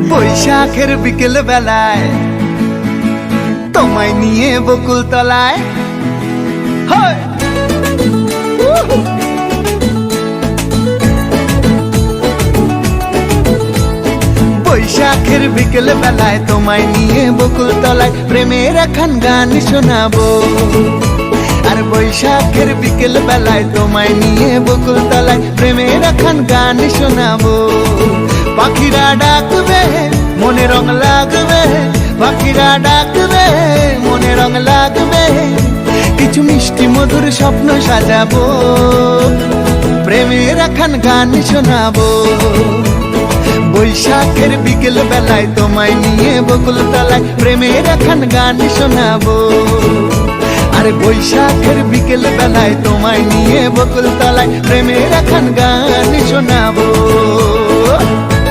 বৈশাখের বিকেল বেলায় তোমায় নিয়ে বকুল তলায় বৈশাখের বিকেল বেলায় তোমায় নিয়ে বকুল তলায় প্রেমের এখন গান শোনাবো। আর বৈশাখের বিকেল বেলায় তোমায় নিয়ে বকুল তলায় প্রেমের এখন গান শোনাবো। পাখিরা ডাকবে মনে রং লাগবে, পাখিরা ডাকবে মনে রং লাগবে, কিছু মিষ্টি মধুর স্বপ্ন সাজাবো, প্রেমের এখন গান শোনাবো। বৈশাখের বিকেল বেলায় তোমায় নিয়ে বকুল তলায় প্রেমের এখন গান শোনাবো। আর বৈশাখের বিকেল বেলায় তোমায় নিয়ে বকুল তলায় প্রেমের এখন গান শোনাবো।